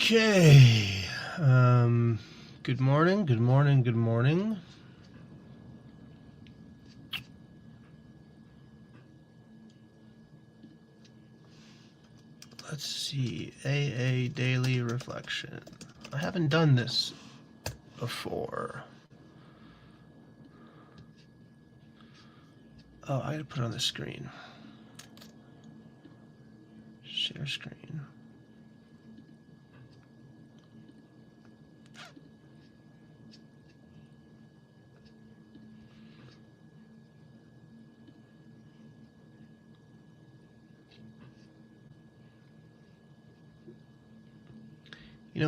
Okay. Good morning, good morning, good morning. Let's see. AA Daily Reflection. I haven't done this before. Oh, I gotta put it on the screen. Share screen.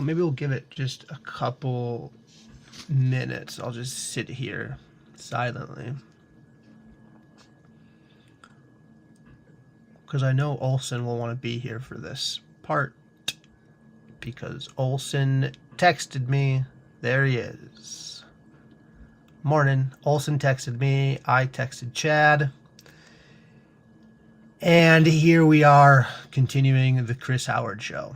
Maybe we'll give it just a couple minutes. I'll just sit here silently. Because I know Olson will want to be here for this part. Because Olson texted me. There he is. Morning. Olson texted me. I texted Chad. And here we are, continuing the Chris Howard Show.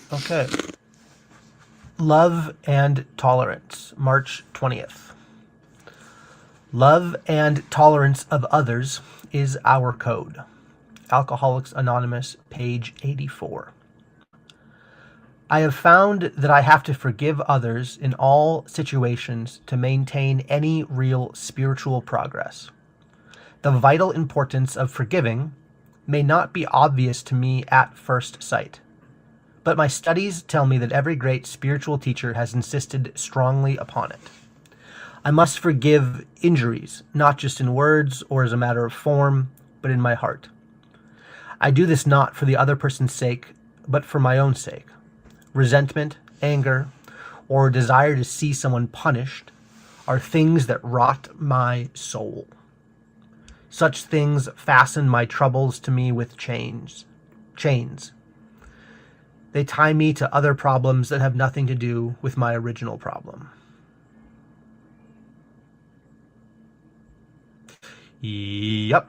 Okay. Love and Tolerance, March 20th. Love and tolerance of others is our code. Alcoholics Anonymous, page 84. I have found that I have to forgive others in all situations to maintain any real spiritual progress. The vital importance of forgiving may not be obvious to me at first sight, but my studies tell me that every great spiritual teacher has insisted strongly upon it. I must forgive injuries, not just in words or as a matter of form, but in my heart. I do this not for the other person's sake, but for my own sake. Resentment, anger, or desire to see someone punished are things that rot my soul. Such things fasten my troubles to me with chains. They tie me to other problems that have nothing to do with my original problem. Yep.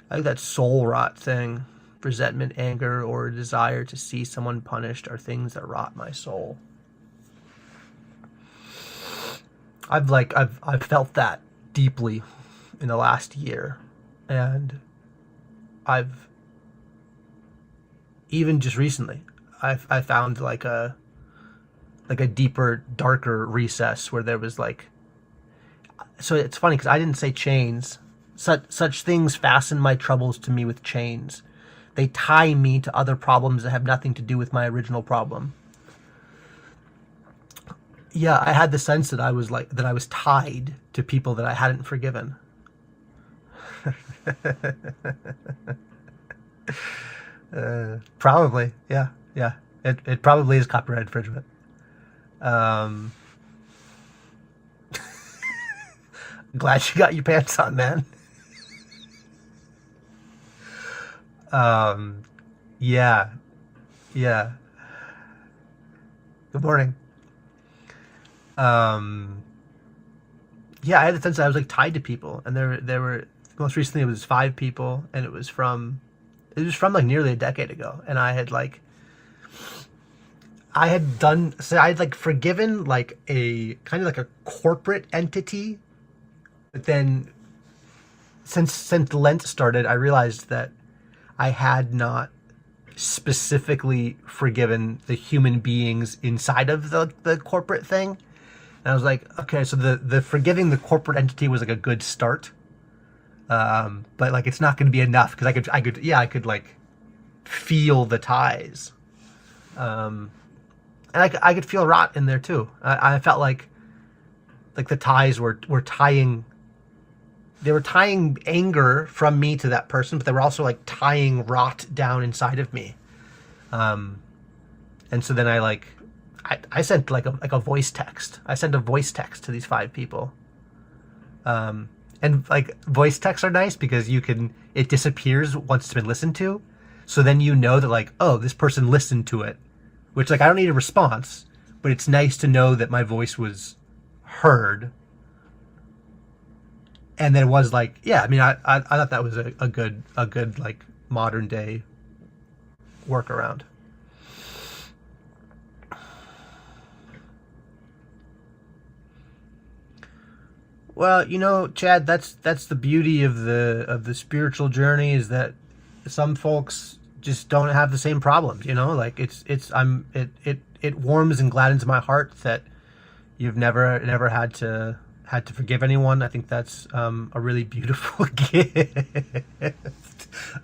I think that soul rot thing, resentment, anger, or a desire to see someone punished are things that rot my soul. I've felt that deeply in the last year, and I've even just recently I found like a deeper, darker recess where there was like. So it's funny because I didn't say chains. Such things fasten my troubles to me with chains. They tie me to other problems that have nothing to do with my original problem. Yeah, I had the sense that I was tied to people that I hadn't forgiven. Probably, yeah. It probably is copyright infringement. Glad you got your pants on, man. Yeah. Good morning. Yeah, I had the sense that I was like tied to people, and there were most recently it was 5 people, and it was from like nearly a decade ago, and I had forgiven like a kind of like a corporate entity, but then since Lent started, I realized that I had not specifically forgiven the human beings inside of the corporate thing. And I was like, okay, so the forgiving the corporate entity was like a good start. But like it's not going to be enough because I could like feel the ties. And I could feel rot in there too. I felt like the ties were tying. They were tying anger from me to that person, but they were also like tying rot down inside of me. And so then I sent like a voice text. I sent a voice text to these 5 people. And like voice texts are nice because it disappears once it's been listened to. So then you know that like, oh, this person listened to it, which like I don't need a response, but it's nice to know that my voice was heard. And then it was like, yeah, I mean, I thought that was a good like modern day workaround. Well, you know, Chad, that's the beauty of the spiritual journey, is that some folks just don't have the same problems, you know? Like it warms and gladdens my heart that you've never had to forgive anyone. I think that's a really beautiful gift.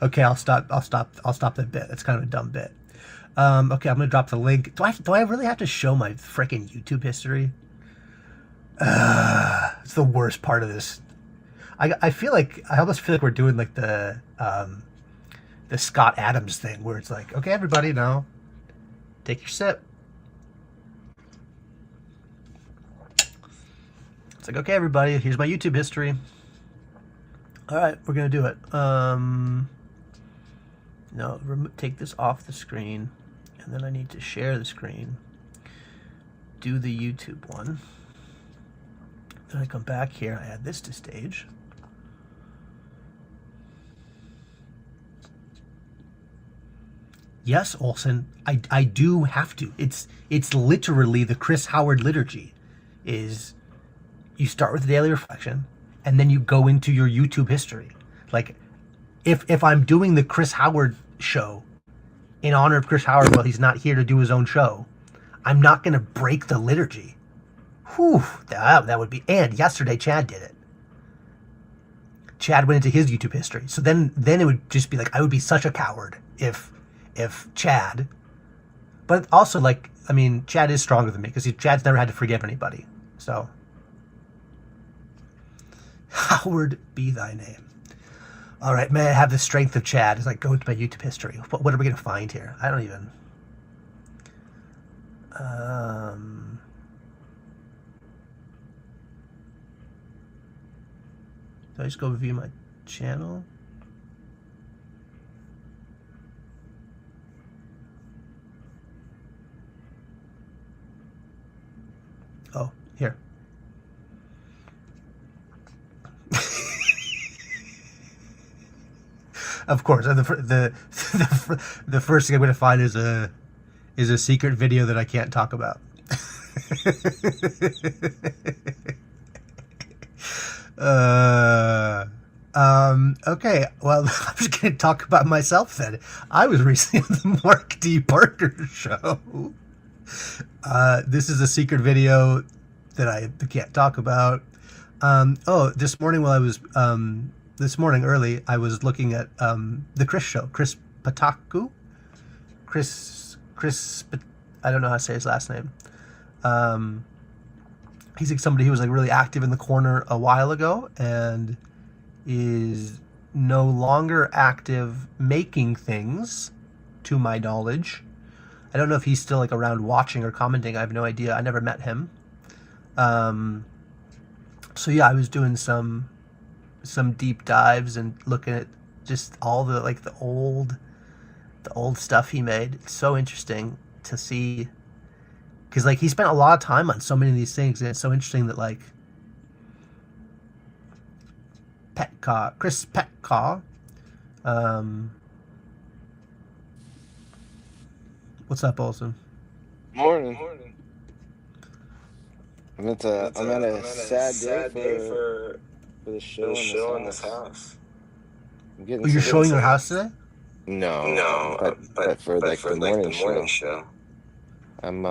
Okay, I'll stop that bit. That's kind of a dumb bit. Okay, I'm gonna drop the link. Do I really have to show my freaking YouTube history? It's the worst part of this. I almost feel like we're doing like the Scott Adams thing, where it's like, okay, everybody, now take your sip. It's like, okay, everybody, here's my YouTube history. All right, we're gonna do it. No, take this off the screen, and then I need to share the screen. Do the YouTube one. Then I come back here, I add this to stage. Yes, Olson, I do have to. It's literally the Chris Howard liturgy. Is you start with the daily reflection, and then you go into your YouTube history. Like, if I'm doing the Chris Howard show in honor of Chris Howard while he's not here to do his own show, I'm not going to break the liturgy. Whew, that would be. And yesterday, Chad did it. Chad went into his YouTube history. So then it would just be like, I would be such a coward if Chad. But also, like, I mean, Chad is stronger than me because Chad's never had to forgive anybody. So, Howard be thy name. All right, may I have the strength of Chad as I go into my YouTube history? What are we going to find here? I don't even. Do I just go view my channel? Oh, here. Of course, the first thing I'm going to find is a secret video that I can't talk about. Okay, well, I'm just going to talk about myself then. I was recently on the Mark D. Parker show. This is a secret video that I can't talk about. This morning while I was, this morning early, I was looking at the Chris show. Chris Pataku? I don't know how to say his last name. He's like somebody who was like really active in the corner a while ago and is no longer active making things, to my knowledge. I don't know if he's still like around watching or commenting. I have no idea. I never met him. So yeah, I was doing some deep dives and looking at just all the like the old stuff he made. It's so interesting to see, because like he spent a lot of time on so many of these things, and it's so interesting that like Chris Petkaw, what's up, Olson? Morning. I'm at a sad day for the show in this house. You're showing your house today? No, but for like the morning show. I'm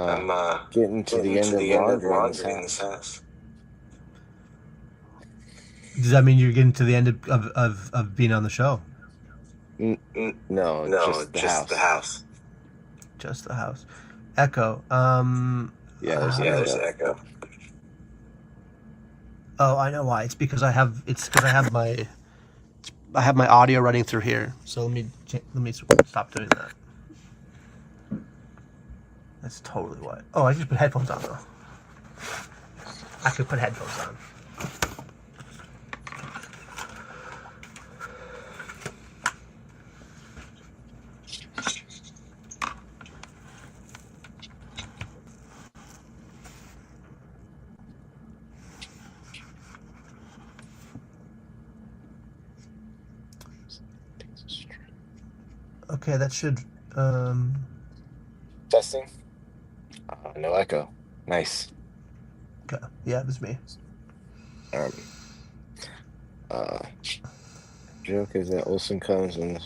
getting to the end of laundry in this house. Does that mean you're getting to the end of being on the show? No, just the house. Just the house. Echo. There's echo. Oh, I know why. It's because I have my audio running through here. So let me stop doing that. That's totally what. Oh, I just put headphones on though. I could put headphones on. Okay, that should. Testing. No echo. Nice. Okay. Yeah, it was me. Joke is that Olsen comes and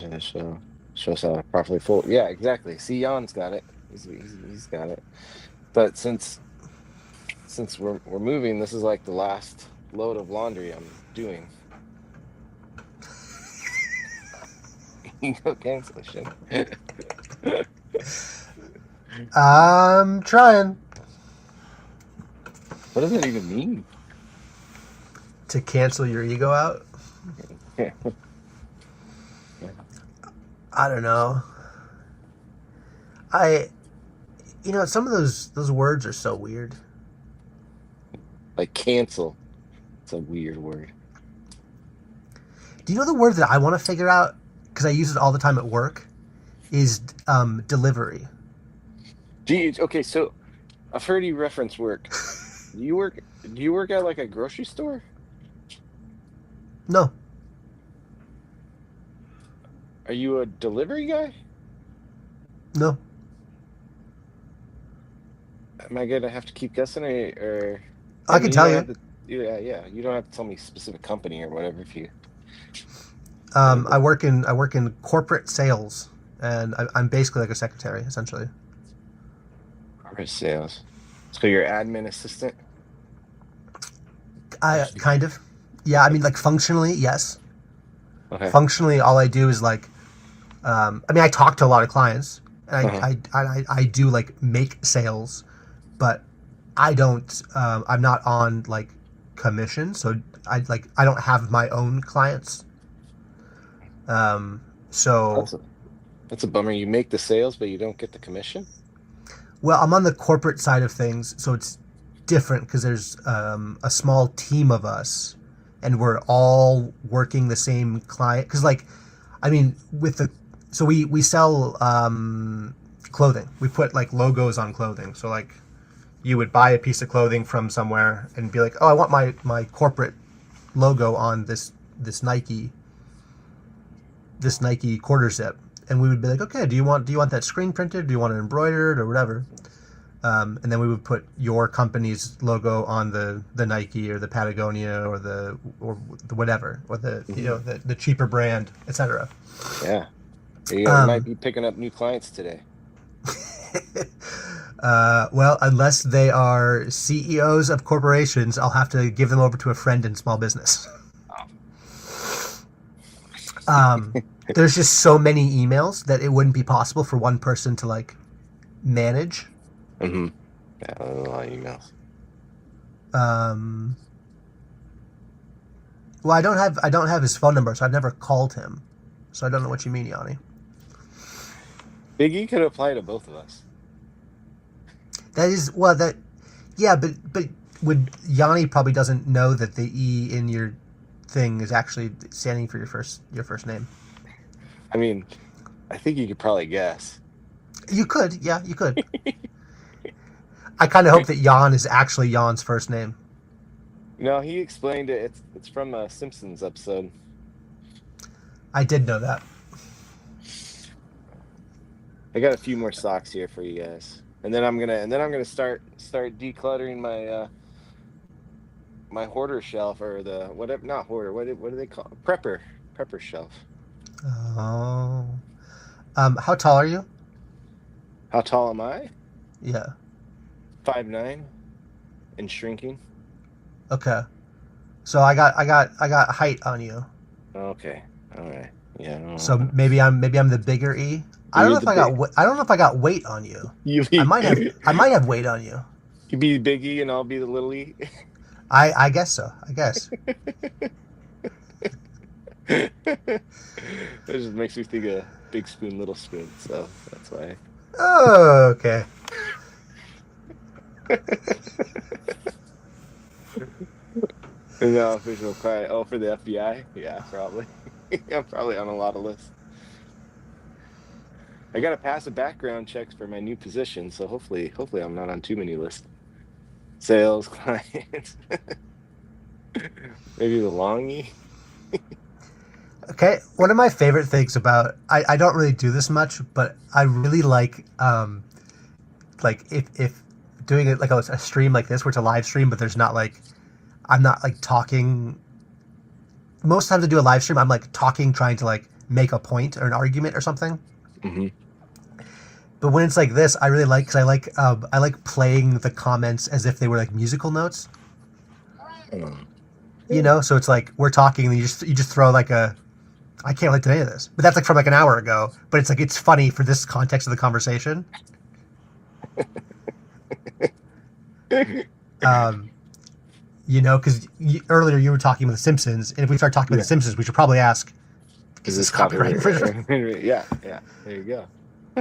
shows how to properly fold. Yeah, exactly. See, Jan's got it. He's got it. But since we're moving, this is like the last load of laundry I'm doing. Ego cancellation. I'm trying What does that even mean? to cancel your ego out. Yeah. I don't know. Some of those words are so weird. Like cancel. It's a weird word. Do you know the word that I want to figure out because I use it all the time at work is delivery. Okay, so I've heard you reference work. Do you work at like a grocery store? No. Are you a delivery guy? No. Am I gonna have to keep guessing, or I can tell you. Yeah. You don't have to tell me specific company or whatever. If you. I work in corporate sales, and I'm basically like a secretary, essentially. Corporate sales. So you're admin assistant. I kind of. Yeah, I mean, like functionally, yes. Okay. Functionally, all I do is like, I talk to a lot of clients, and I do like make sales, but I don't. I'm not on like commission, so I don't have my own clients. So that's a bummer. You make the sales, but you don't get the commission. Well, I'm on the corporate side of things, so it's different because there's a small team of us, and we're all working the same client. Because, we sell clothing. We put like logos on clothing. So like, you would buy a piece of clothing from somewhere and be like, "Oh, I want my corporate logo on this Nike quarter zip." And we would be like, "Okay, do you want that screen printed? Do you want it embroidered or whatever?" And then we would put your company's logo on the Nike or the Patagonia or the whatever, or the cheaper brand, etc. Yeah, you might be picking up new clients today. Well, unless they are CEOs of corporations, I'll have to give them over to a friend in small business. There's just so many emails that it wouldn't be possible for one person to like manage. Mm-hmm. Yeah, a lot of emails. Well, I don't have his phone number, so I've never called him. So I don't know what you mean, Yanni. Biggie could apply to both of us. Yeah, but would Yanni probably doesn't know that the E in your thing is actually standing for your first name. I mean, I think you could probably guess. You could, yeah, you could. I kind of hope that Jan is actually Jan's first name. No, he explained it. It's from a Simpsons episode. I did know that. I got a few more socks here for you guys, and then I'm gonna start decluttering my my hoarder shelf, or the whatever, not hoarder. What do they call it? Prepper shelf. Oh. How tall are you? How tall am I? Yeah. 5'9", and shrinking. Okay. So I got height on you. Okay. All right. Yeah. So maybe I'm the bigger E. I don't know if I got weight on you. I might have weight on you. You be the big E and I'll be the little E. I guess so. I guess. That just makes me think of Big Spoon, Little Spoon. So that's why. Oh, okay. No official client. Oh, for the FBI? Yeah, probably. I'm probably on a lot of lists. I gotta pass a background checks for my new position, so hopefully I'm not on too many lists. Sales clients. Maybe the long E. Okay, one of my favorite things about I don't really do this much, but I really like if doing it like a stream like this where it's a live stream, but there's not like I'm not like talking. Most times I do a live stream, I'm like talking, trying to like make a point or an argument or something. Hmm. But when it's like this, I really like because I like playing the comments as if they were like musical notes. You know, so it's like we're talking, and you just throw like a I can't relate to any of this, but that's like from like an hour ago. But it's like it's funny for this context of the conversation. Um, you know, because earlier you were talking about The Simpsons, and if we start talking about Yeah. The Simpsons, we should probably ask, Is is this this copyright infringement? Yeah, yeah. There you go.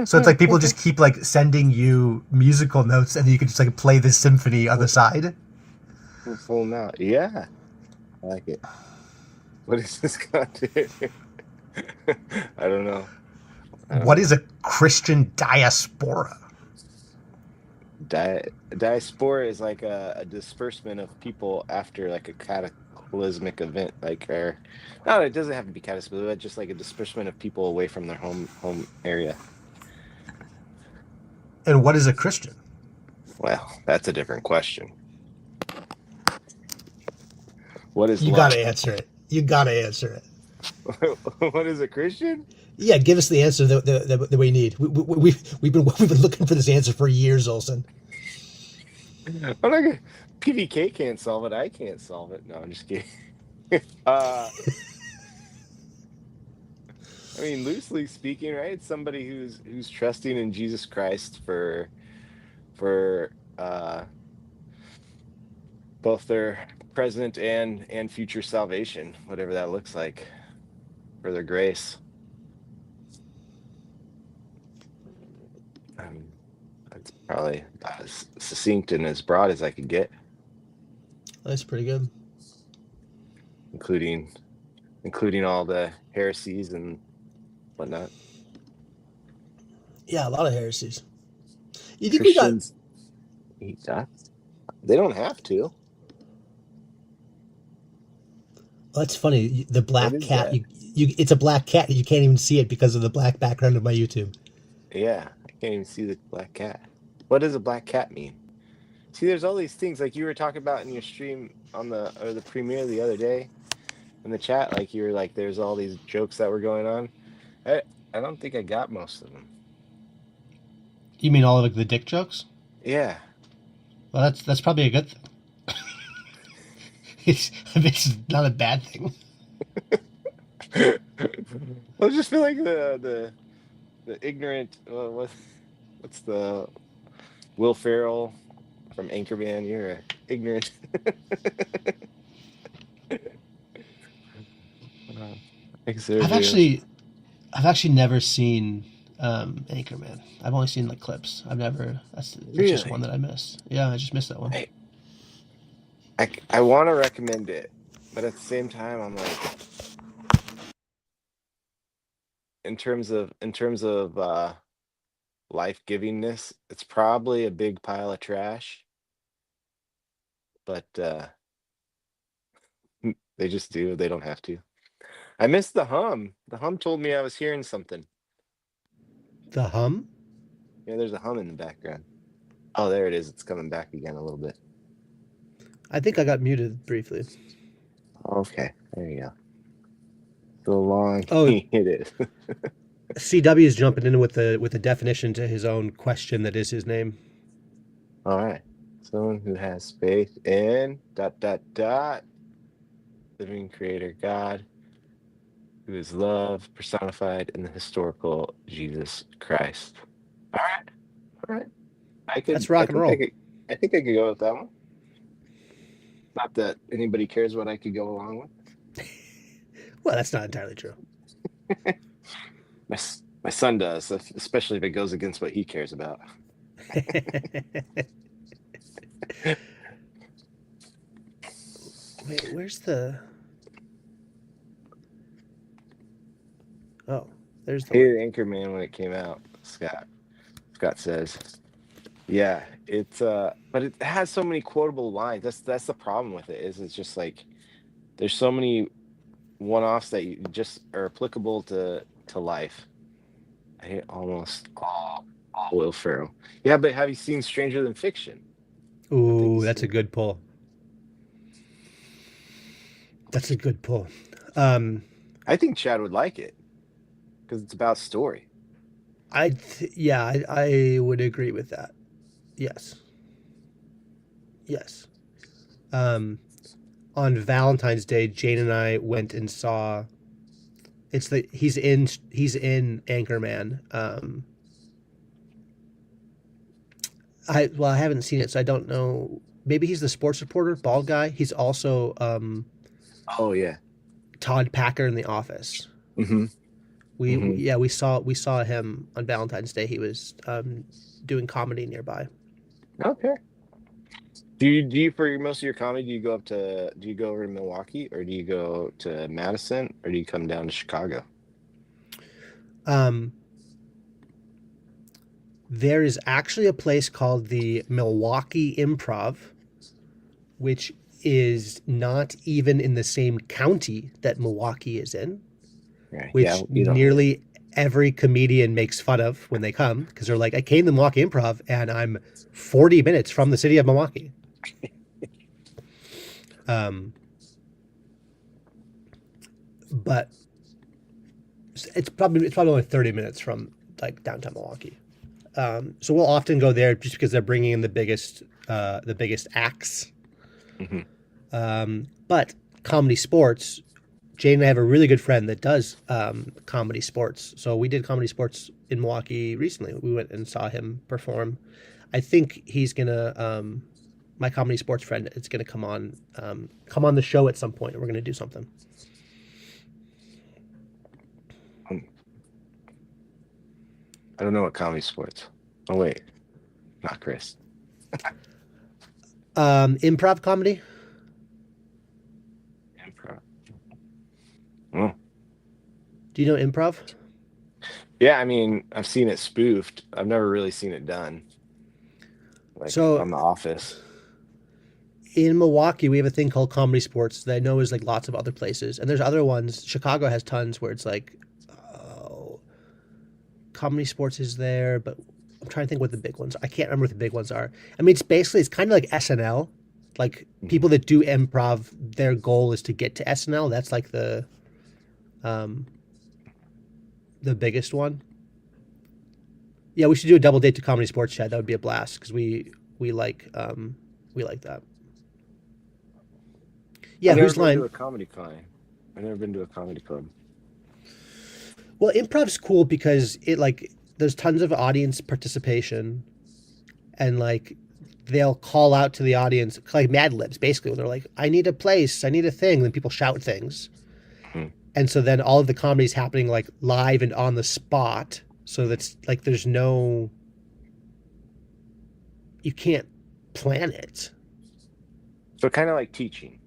So it's like people just keep like sending you musical notes, and then you can just like play this symphony on the side. Full now. Yeah, I like it. What is this content? I don't know. What is a Christian diaspora? Diaspora is like a disbursement of people after like a cataclysmic event, like or no, it doesn't have to be cataclysmic, but just like a disbursement of people away from their home area. And what is a Christian? Well, that's a different question. What is You love? gotta answer it. You gotta answer it. What is a Christian? Yeah, give us the answer that we need. We've been looking for this answer for years, Olson. I'm not gonna. PVK can't solve it. I can't solve it. No, I'm just kidding. I mean, loosely speaking, right? It's somebody who's trusting in Jesus Christ for both their present and future salvation, whatever that looks like, for their grace. That's probably as succinct and as broad as I could get, That's pretty good. including all the heresies and whatnot. Yeah, a lot of heresies. You think Christians eat ducks? They don't have to. that's funny. The black What is cat. that? It's a black cat. You can't even see it because of the black background of my YouTube. Yeah, I can't even see the black cat. What does a black cat mean? See, there's all these things like you were talking about in your stream on the premiere the other day in the chat. Like you were like, there's all these jokes that were going on. I don't think I got most of them. You mean all of like, the dick jokes? Yeah. Well, that's probably a good thing. It's not a bad thing. I just feel like the ignorant. What's the Will Ferrell from Anchorman? You're ignorant. I've actually never seen Anchorman. I've only seen like clips. I've never. That's just Really? one that I missed. Yeah, I just missed that one. I want to recommend it, but at the same time, I'm like, in terms of life givingness, it's probably a big pile of trash. But they just do. They don't have to. I missed the hum. The hum told me I was hearing something. The hum? Yeah, there's a hum in the background. Oh, there it is. It's coming back again a little bit. I think I got muted briefly. Okay, there you go. So long. Oh. It is. CW is jumping in with the definition to his own question that is his name. All right. Someone who has faith in ... living creator God, who is love personified in the historical Jesus Christ. All right. That's rock and roll. I think I could go with that one. Not that anybody cares what I could go along with. Well, that's not entirely true. My son does, especially if it goes against what he cares about. Wait, where's the... Oh, there's the... Hated Anchorman when it came out, Scott says. Yeah, it's but it has so many quotable lines. That's the problem with it, is it's just like there's so many one-offs that you just are applicable to life. I hate almost all Will Ferrell. Yeah, but have you seen Stranger Than Fiction? I think Ooh, you've that's a seen. good pull. That's a good pull. Um, I think Chad would like it because it's about story. yeah, I would agree with that. Yes, yes. Um, on Valentine's Day, Jane and I went and saw. It's the he's in Anchorman. I haven't seen it, so I don't know. Maybe he's the sports reporter, bald guy. He's also Oh yeah. Todd Packer in The Office. Mm-hmm. Mm-hmm. Yeah, we saw him on Valentine's Day. He was doing comedy nearby. Okay. Do you for most of your comedy, do you go over to Milwaukee or do you go to Madison or do you come down to Chicago? Um, there is actually a place called the Milwaukee Improv, which is not even in the same county that Milwaukee is in, Right. Yeah, which you don't need it. nearly every comedian makes fun of when they come because they're like, I came to Milwaukee Improv and I'm 40 minutes from the city of Milwaukee. Um, but it's probably only 30 minutes from like downtown Milwaukee. So we'll often go there just because they're bringing in the biggest acts. Hmm. But comedy sports, Jane and I have a really good friend that does comedy sports. So we did comedy sports in Milwaukee recently. We went and saw him perform. I think he's gonna my comedy sports friend is gonna come on the show at some point, and we're gonna do something. I don't know what comedy sports. Oh wait, not Chris. Improv comedy. Improv. Oh. Do you know improv? Yeah, I mean, I've seen it spoofed. I've never really seen it done, like So on The Office. in Milwaukee, we have a thing called Comedy Sports that I know is like lots of other places, and there's other ones. Chicago has tons where it's like, oh, Comedy Sports is there, but I'm trying to think what the big ones. I can't remember what the big ones are. I mean, it's kind of like SNL. Like Mhm. people that do improv, their goal is to get to SNL. That's like um, the biggest one. Yeah, we should do a double date to Comedy Sports, Chad. That would be a blast because we like that. Yeah, I've never whose been to line? a comedy con. I've never been to a comedy club. Well, improv's cool because it like there's tons of audience participation and like they'll call out to the audience like Mad Libs basically when they're like, I need a place, I need a thing, then people shout things. Hmm. And so then all of the comedy's happening like live and on the spot. So that's like there's no you can't plan it. So kind of like teaching.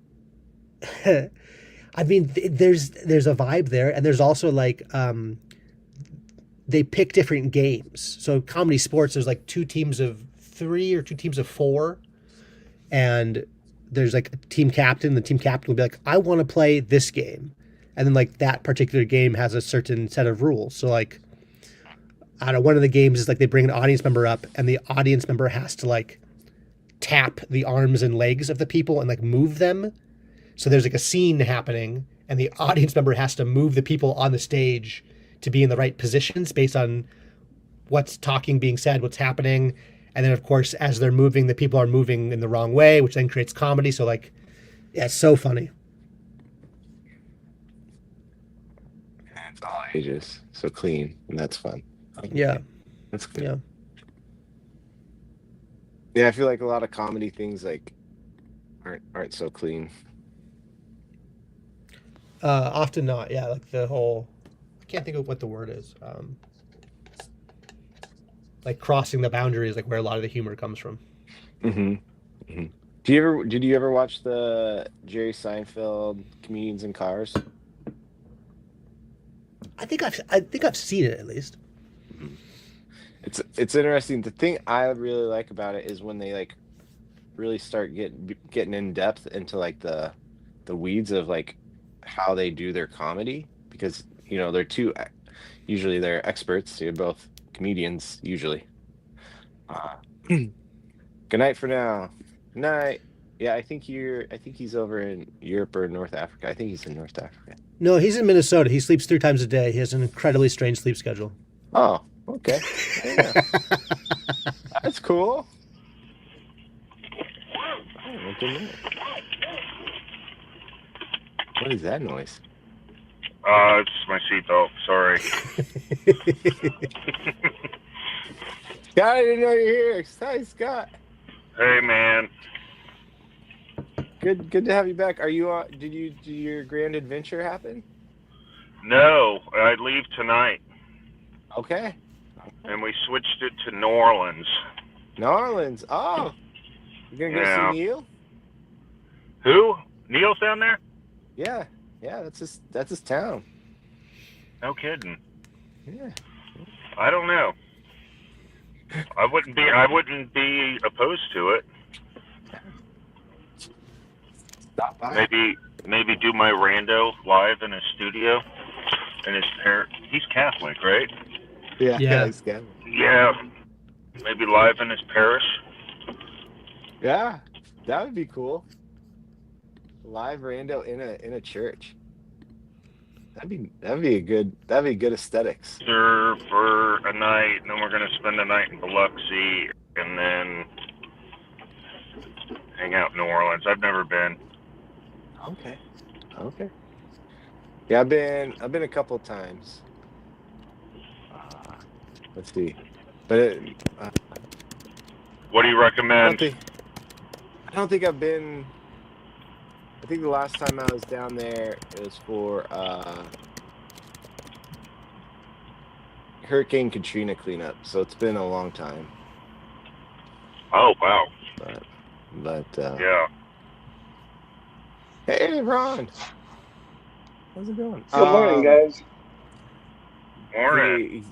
I mean, there's a vibe there, and there's also like they pick different games. So comedy sports, there's like two teams of three or two teams of four, and there's like a team captain. The team captain will be like, I want to play this game, and then like that particular game has a certain set of rules. So like, I don't know, one of the games is like they bring an audience member up, and the audience member has to like tap the arms and legs of the people and like move them. So there's like a scene happening, and the audience member has to move the people on the stage to be in the right positions based on what's talking being said, what's happening. And then, of course, as they're moving, the people are moving in the wrong way, which then creates comedy. So, like, yeah, it's so funny. And it's all ages, so clean, and that's fun. Yeah, Okay, that's good. yeah. Yeah, I feel like a lot of comedy things like aren't so clean. Often not. Yeah, like the whole. I can't think of what the word is. Like crossing the boundary is like where a lot of the humor comes from. Hmm. Hmm. Did you ever watch the Jerry Seinfeld Comedians in Cars? I think I've seen it at least. Mhm. It's interesting. The thing I really like about it is when they like really start getting in depth into like the weeds of like how they do their comedy, because they're usually they're experts. They're both comedians usually. Uh, good night for now. Good night. Yeah, I think he's over in Europe or North Africa. I think he's in North Africa. No, he's in Minnesota. He sleeps 3 times a day. He has an incredibly strange sleep schedule. Oh, okay. Yeah, that's cool. Oh, well, good night. What is that noise? It's my seatbelt. Sorry. Scott, I didn't know you're here. Hi, Scott. Hey, man. Good to have you back. Are you did your grand adventure happen? No, I leave tonight, Okay. and we switched it to New Orleans. New Orleans. Oh. You're gonna go see Neil? Who? Neil's down there? Yeah. Yeah, that's his town. No kidding. Yeah. I don't know. I wouldn't be opposed to it. Stop by. Maybe do my rando live in his studio, and he's Catholic, right? Yeah. Yeah. He's good. Yeah. Maybe live in his parish. Yeah. That would be cool. Live rando in a church. That'd be good aesthetics. Sure, for a night, and then we're gonna spend the night in Biloxi, and then hang out in New Orleans. I've never been. Okay. Yeah, I've been a couple of times. Let's see, but What do you recommend? I don't think I've been. I think the last time I was down there, it was for Hurricane Katrina cleanup. So it's been a long time. Oh, wow. But Yeah. hey, Ron, how's it going? Good morning, guys. Morning.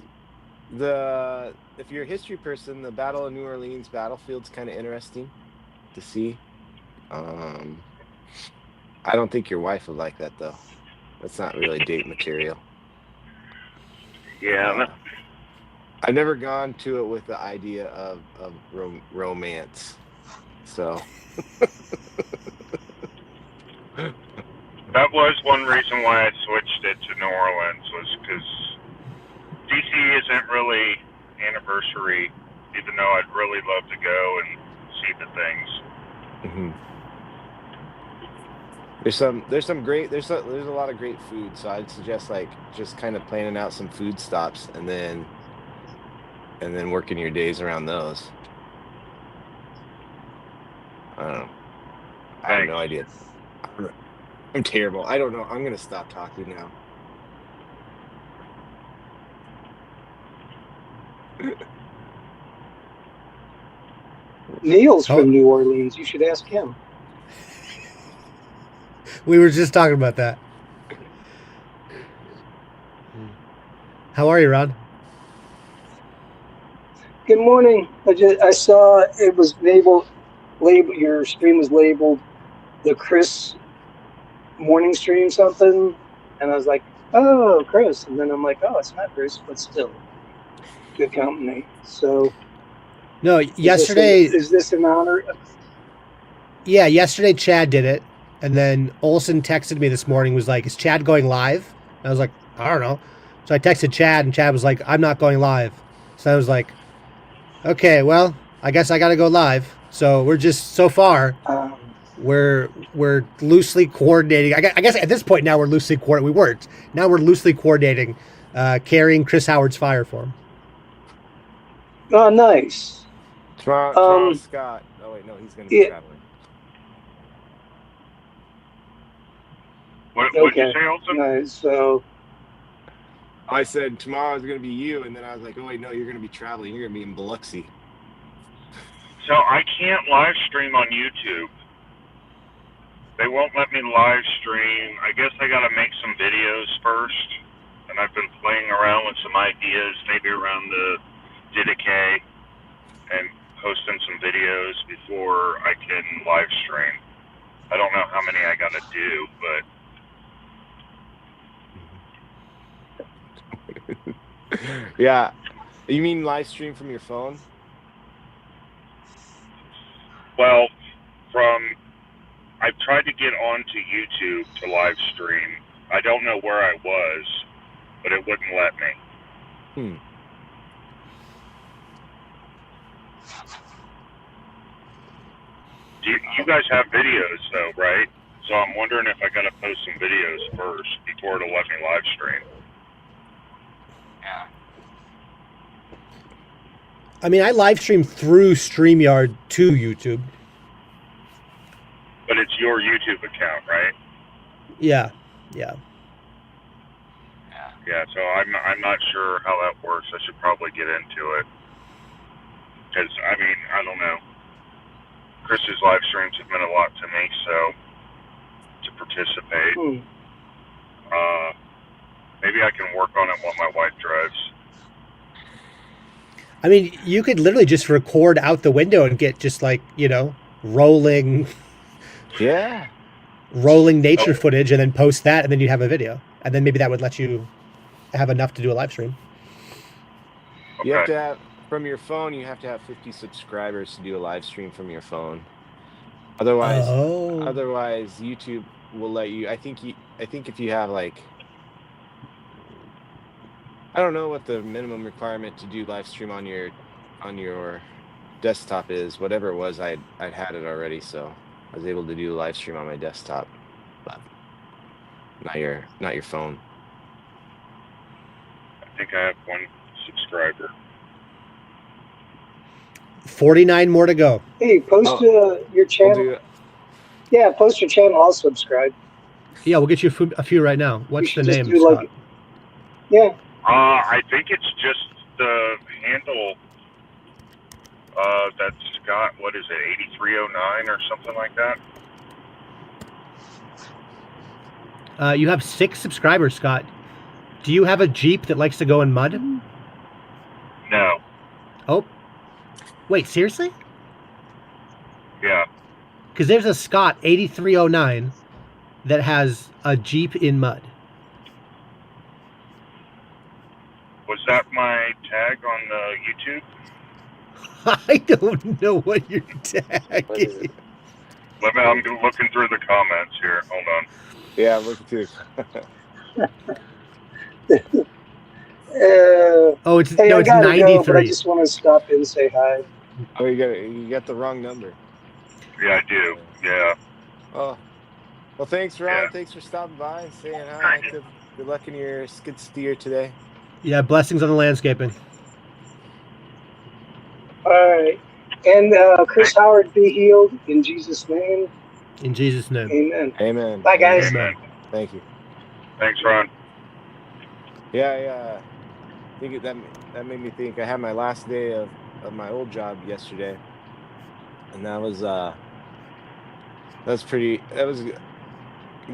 If you're a history person, the Battle of New Orleans battlefield's kind of interesting to see. I don't think your wife would like that though. That's not really date material. Yeah. I've never gone to it with the idea of romance. So That was one reason why I switched it to New Orleans, was because DC isn't really anniversary, even though I'd really love to go and see the things. mhm. There's a lot of great food, so I'd suggest like just kind of planning out some food stops and then working your days around those. I don't know. I have no idea. I'm terrible. I don't know. I'm gonna stop talking now. Neil's Oh. from New Orleans. You should ask him. We were just talking about that. How are you, Ron? Good morning. I saw it was labeled. Your stream was labeled the Chris morning stream something, and I was like, oh, Chris, and then I'm like, oh, it's not Chris, but still, good company. So No, yesterday. is this an honor? Yeah, yesterday Chad did it, and then Olson texted me this morning, was like, is Chad going live? And I was like, I don't know. So I texted Chad, and Chad was like, I'm not going live. So I was like, okay, well, I guess I got to go live. So we're just, so far, we're loosely coordinating. I guess at this point now we're loosely coordinating. We weren't. Now we're loosely coordinating carrying Chris Howard's fire for him. Oh, nice. Tomorrow, Scott. Oh wait, no, he's gonna be traveling. What'd you say, Olson? Nice. So I said tomorrow is gonna be you, and then I was like, oh wait, no, you're gonna be traveling. You're gonna be in Biloxi. So I can't live stream on YouTube. They won't let me live stream. I guess I gotta make some videos first. And I've been playing around with some ideas, maybe around the Didache, and posting some videos before I can live stream. I don't know how many I gotta do, but Yeah. You mean live stream from your phone? Well, I've tried to get onto YouTube to live stream. I don't know where I was, but it wouldn't let me. You guys have videos though, right? So I'm wondering if I gotta post some videos first before it'll let me live stream. Yeah. I mean, I live stream through StreamYard to YouTube. But it's your YouTube account, right? Yeah. Yeah, so I'm not sure how that works. I should probably get into it. Because, I mean, I don't know. Chris's live streams have meant a lot to me, so to participate. Maybe I can work on it while my wife drives. I mean, you could literally just record out the window and get just like, rolling nature footage and then post that, and then you'd have a video. And then maybe that would let you have enough to do a live stream. Okay. You have to have, from your phone, you have to have 50 subscribers to do a live stream from your phone. Otherwise YouTube will let you. I think if you have like, I don't know what the minimum requirement to do live stream on your desktop is. Whatever it was, I'd had it already, so I was able to do a live stream on my desktop, but not your phone. I think I have one subscriber. 49 more to go. Hey, post your channel. Yeah, post your channel. I'll subscribe. Yeah, we'll get you a few right now. What's the name, do Scott? Yeah. I think it's just the handle. That's Scott. What is it? 8309 or something like that. You have 6 subscribers, Scott. Do you have a Jeep that likes to go in mud? No. Oh. Wait, seriously? Yeah. Because there's a Scott 8309 that has a Jeep in mud. Was that my tag on the YouTube? I don't know what your tag is. I'm looking through the comments here. Hold on. Yeah, I'm looking through. It's hey, it's 93. Go, but I just want to stop and say hi. Oh, you got the wrong number. Yeah, I do. Yeah. Oh, well, thanks, Ron. Yeah. Thanks for stopping by and saying hi. Good luck in your skid steer today. Yeah, blessings on the landscaping. All right. And Chris Howard, be healed in Jesus' name. In Jesus' name. Amen. Amen. Bye, guys. Amen. Thank you. Thanks, Ron. Yeah. I think that made me think. I had my last day of my old job yesterday, and that was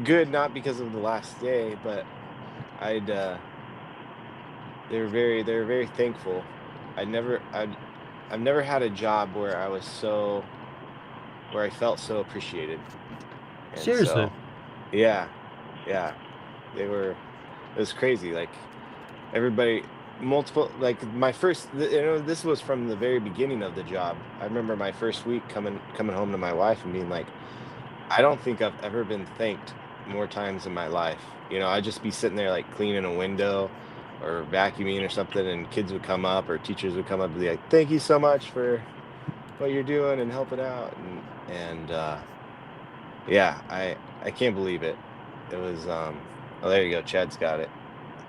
good, not because of the last day, but they were very thankful. I've never had a job where I felt so appreciated. And Seriously? so, yeah. It was crazy. Like everybody, multiple, like my first, this was from the very beginning of the job. I remember my first week coming home to my wife and being like, I don't think I've ever been thanked more times in my life. I'd just be sitting there like cleaning a window or vacuuming or something, and kids would come up or teachers would come up and be like, thank you so much for what you're doing and helping out. And yeah, I can't believe it. It was, oh, there you go. Chad's got it.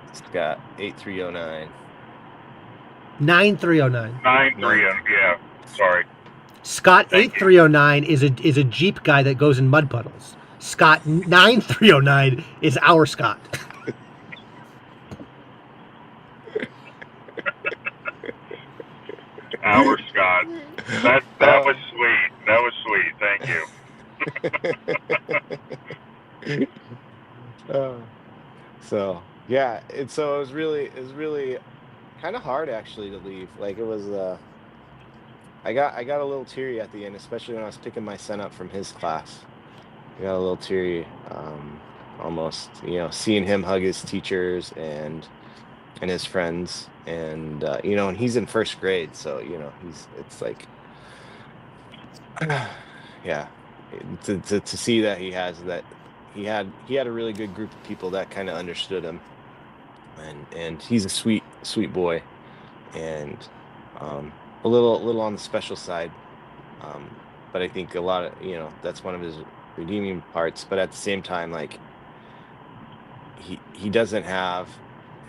It's got 8309. 9309. 9309. Yeah. Sorry. Scott Thank 8309 is a Jeep guy that goes in mud puddles. Scott 9309 is our Scott. Our Scott. That was sweet. That was sweet. Thank you. So yeah, it was really kind of hard actually to leave. Like it was, I got a little teary at the end, especially when I was picking my son up from his class. I got a little teary, almost, seeing him hug his teachers and and his friends, and you know, and he's in first grade, so you know, it's like, yeah, to see that he had a really good group of people that kind of understood him, and he's a sweet boy, and a little on the special side, but I think a lot of, you know, that's one of his redeeming parts. But at the same time, like, he doesn't have,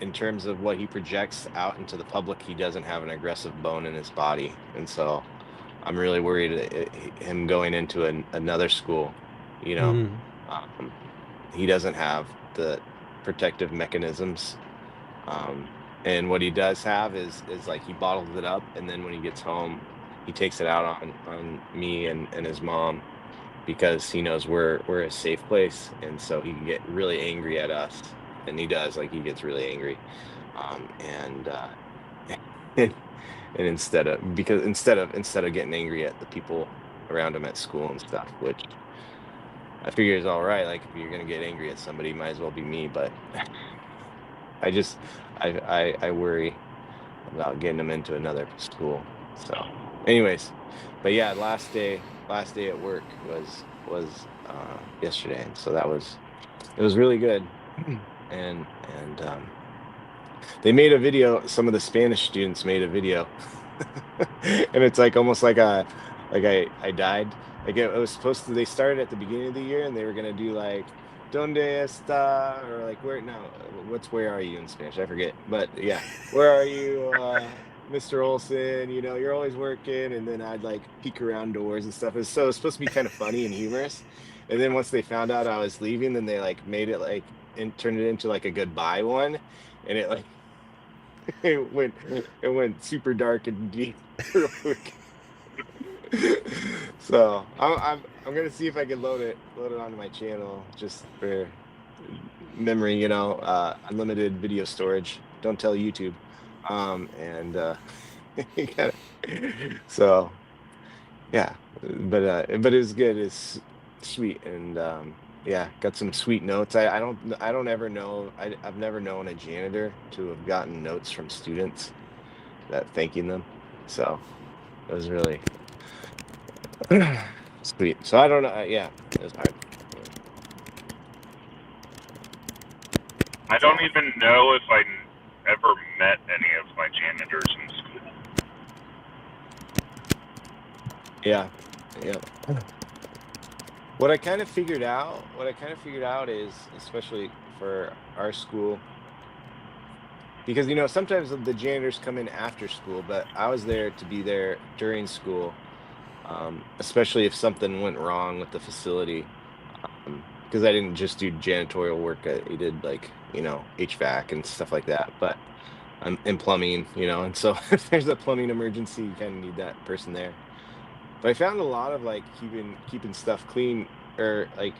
in terms of what he projects out into the public, he doesn't have an aggressive bone in his body, and so I'm really worried him going into another school, you know. Mhm. He doesn't have the protective mechanisms, and what he does have is like, he bottles it up, and then when he gets home, he takes it out on me and his mom, because he knows we're a safe place, and so he can get really angry at us, and he does, like, he gets really angry, and and instead of getting angry at the people around him at school and stuff, which I figure is all right. Like, if you're gonna get angry at somebody, it might as well be me. But I worry about getting him into another school. So, anyways, but yeah, last day at work was yesterday, and so it was really good. And they made a video. Some of the Spanish students made a video, and it's like almost like I died. Like, it was supposed to. They started at the beginning of the year, and they were gonna do like "Donde está?" or like where are you in Spanish? I forget. But yeah, where are you, Mr. Olson? You know, you're always working. And then I'd like peek around doors and stuff. So it was supposed to be kind of funny and humorous. And then once they found out I was leaving, then they like made it like, and turned it into like a goodbye one, and it like it went super dark and deep real quick. So I'm gonna see if I can load it onto my channel, just for memory, you know, unlimited video storage. Don't tell YouTube. And so yeah, but it was good. It's sweet, and yeah, got some sweet notes. I don't ever know. I've never known a janitor to have gotten notes from students that thanking them. So it was really sweet. So I don't know. Yeah, it was hard. I don't even know if I ever met any of my janitors in school. Yeah. What I kind of figured out is, especially for our school, because, you know, sometimes the janitors come in after school, but I was there to be there during school, especially if something went wrong with the facility, because I didn't just do janitorial work. I did, like, you know, HVAC and stuff like that, but I'm in plumbing, you know, and so if there's a plumbing emergency, you kind of need that person there. But I found a lot of like keeping stuff clean, or like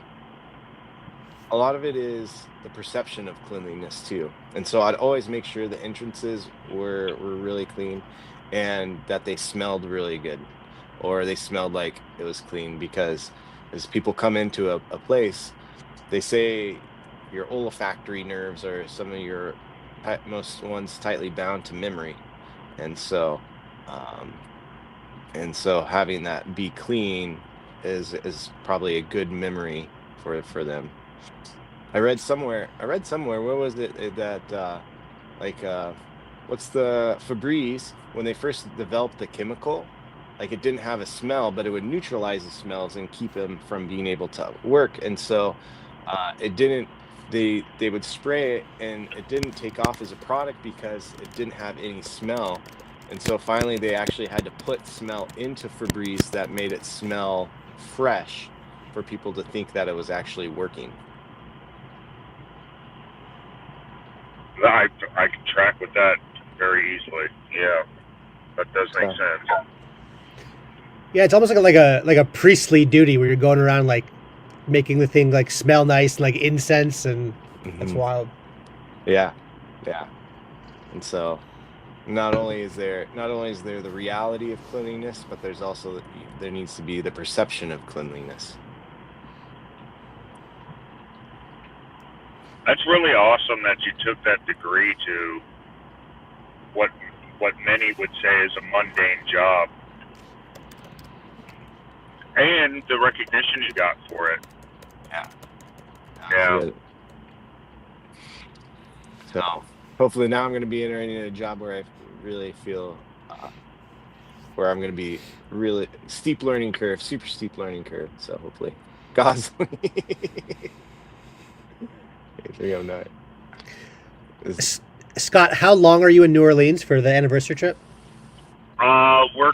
a lot of it is the perception of cleanliness too. And so I'd always make sure the entrances were really clean, and that they smelled really good, or they smelled like it was clean, because as people come into a place, they say your olfactory nerves are some of your most ones tightly bound to memory, and so having that be clean is probably a good memory for them. I read somewhere, where was it, that what's the Febreze, when they first developed the chemical, like, it didn't have a smell, but it would neutralize the smells and keep them from being able to work. And so it didn't, they would spray it, and it didn't take off as a product because it didn't have any smell. And so finally they actually had to put smell into Febreze that made it smell fresh, for people to think that it was actually working. I can track with that very easily. Yeah, that does make sense. Yeah, it's almost like a priestly duty where you're going around like making the thing like smell nice, like incense, and that's wild. Yeah. And so not only is there the reality of cleanliness, but there needs to be the perception of cleanliness. That's really awesome that you took that degree to what many would say is a mundane job, and the recognition you got for it. Yeah. So hopefully now I'm going to be entering in a job where I really feel where I'm going to be really steep learning curve, super steep learning curve. So hopefully Gosling 8309. Scott, how long are you in New Orleans for the anniversary trip? We're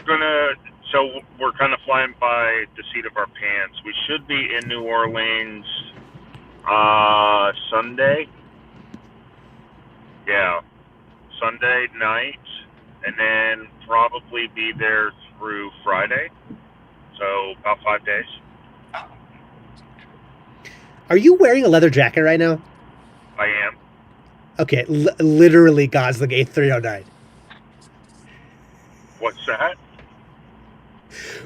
kind of flying by the seat of our pants. We should be in New Orleans Sunday. Yeah, Sunday night, and then probably be there through Friday. So about 5 days. Are you wearing a leather jacket right now? I am. Okay, literally Gosling 8309. What's that?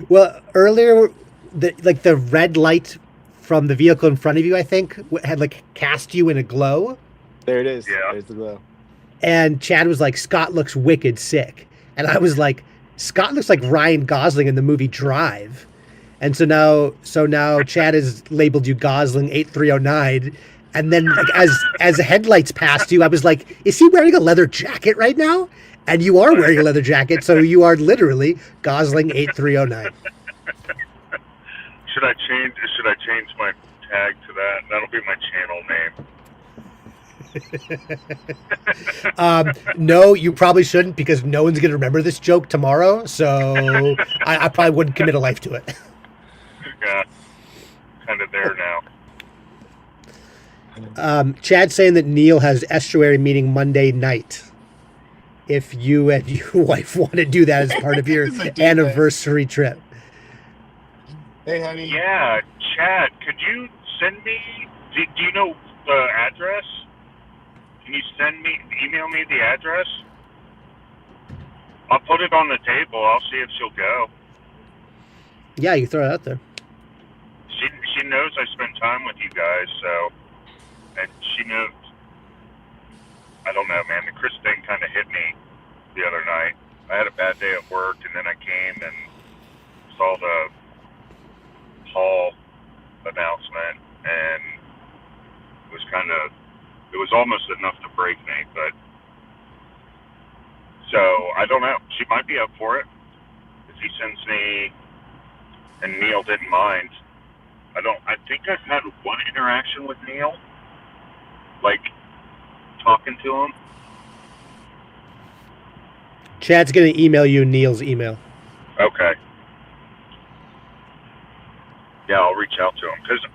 Well, earlier, the red light from the vehicle in front of you, I think, had like cast you in a glow. There it is. Yeah. There's the glow. And Chad was like, Scott looks wicked sick. And I was like, Scott looks like Ryan Gosling in the movie Drive. And so now Chad has labeled you Gosling 8309. And then like, as headlights passed you, I was like, is he wearing a leather jacket right now? And you are wearing a leather jacket, so you are literally Gosling 8309. Should I change my tag to that? That'll be my channel name. No, you probably shouldn't, because no one's gonna remember this joke tomorrow. So I probably wouldn't commit a life to it. Yeah, kind of there now. Chad's saying that Neil has estuary meeting Monday night. If you and your wife want to do that as part of your anniversary trip. Hey, honey. Yeah, Chad, could you send me? Do you know the address? Can you email me the address? I'll put it on the table. I'll see if she'll go. Yeah, you throw it out there. She knows I spend time with you guys, so, and she knows. I don't know, man. The Chris thing kind of hit me the other night. I had a bad day at work, and then I came and saw the Hall announcement, and it was almost enough to break me. But so I don't know. She might be up for it if he sends me, and Neil didn't mind. I think I've had one interaction with Neil, like talking to him. Chad's going to email you Neil's email. Okay. Yeah, I'll reach out to him, because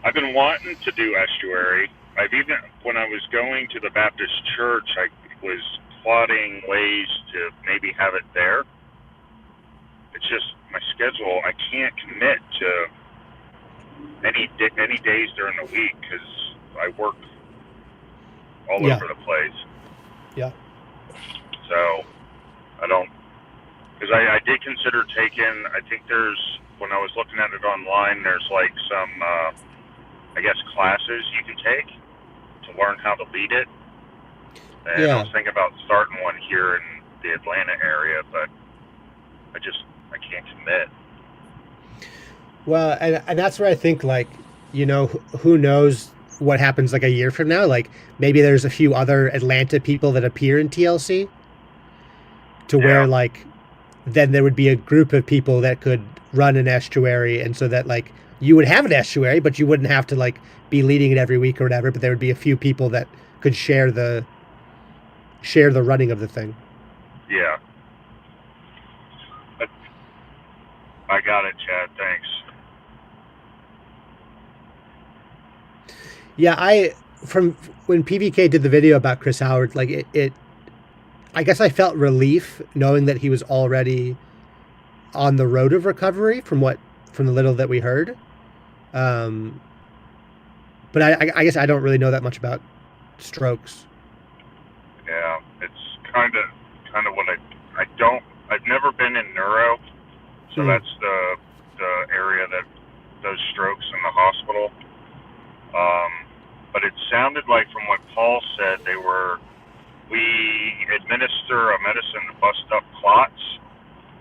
I've been wanting to do estuary. When I was going to the Baptist church, I was plotting ways to maybe have it there. It's just my schedule. I can't commit to any days during the week because I work all over the place. Yeah. So I don't, because I did consider taking, I think when I was looking at it online, there's like some, I guess, classes you can take to learn how to lead it. And I was thinking about starting one here in the Atlanta area, but I can't commit. Well, and that's where I think, like, you know, who knows what happens like a year from now. Like, maybe there's a few other Atlanta people that appear in TLC to where, like, then there would be a group of people that could run an estuary, and so that, like, you would have an estuary, but you wouldn't have to, like, be leading it every week or whatever, but there would be a few people that could share the running of the thing. Yeah. I got it, Chad. Thanks. Yeah, from when PBK did the video about Chris Howard, like it I guess I felt relief knowing that he was already on the road of recovery from the little that we heard. But I guess I don't really know that much about strokes. Yeah, it's kind of what I've never been in neuro, so that's the area that does strokes in the hospital. But it sounded like, from what Paul said, they were we administer a medicine to bust up clots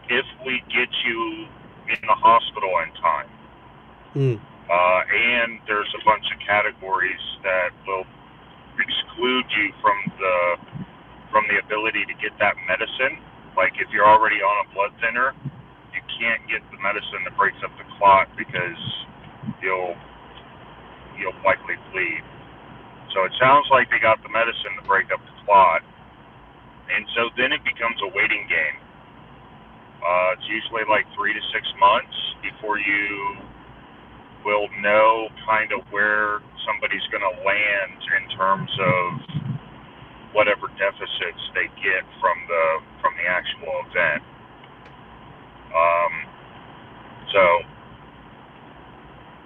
if we get you in the hospital in time. And there's a bunch of categories that will exclude you from the ability to get that medicine. Like if you're already on a blood thinner, you can't get the medicine that breaks up the clot because you'll likely bleed. So it sounds like they got the medicine to break up the clot, and so then it becomes a waiting game. It's usually like 3 to 6 months before you will know kind of where somebody's going to land in terms of whatever deficits they get from the actual event. So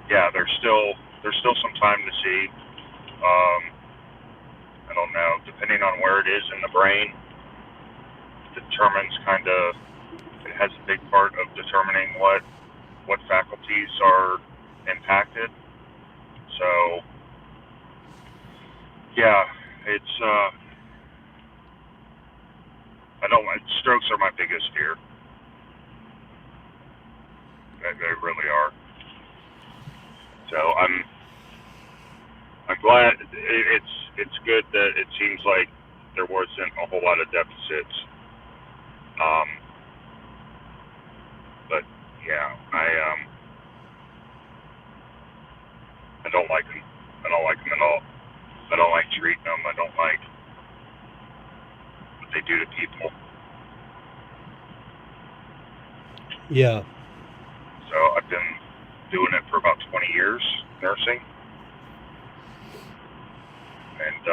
yeah, there's still some time to see. I don't know, depending on where it is in the brain, determines kind of, it has a big part of determining what faculties are impacted. So yeah, it's strokes are my biggest fear. They really are. So I'm glad it's good that it seems like there wasn't a whole lot of deficits. But yeah, I don't like them. I don't like them at all. I don't like treating them. I don't like what they do to people. Yeah. So I've been doing it for about 20 years, nursing. And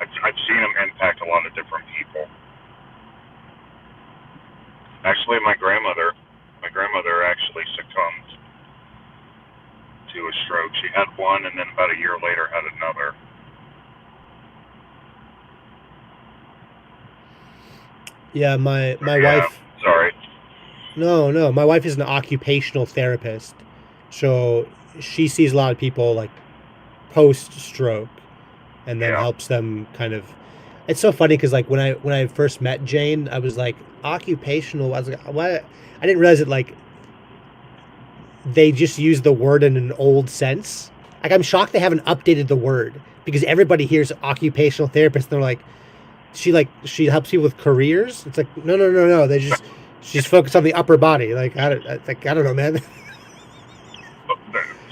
I've seen them impact a lot of different people. Actually, my grandmother actually succumbed to a stroke. She had one, and then about a year later had another. Yeah, my Yeah, wife. Sorry. No, my wife is an occupational therapist, so she sees a lot of people like post-stroke, and then Yeah. helps them kind of. It's so funny because like when I first met Jane, I was like occupational. I was like, what? I didn't realize that like they just use the word in an old sense. Like I'm shocked they haven't updated the word because everybody hears occupational therapist. And they're like, she helps people with careers. It's like no. She's focused on the upper body. Like I don't know, man.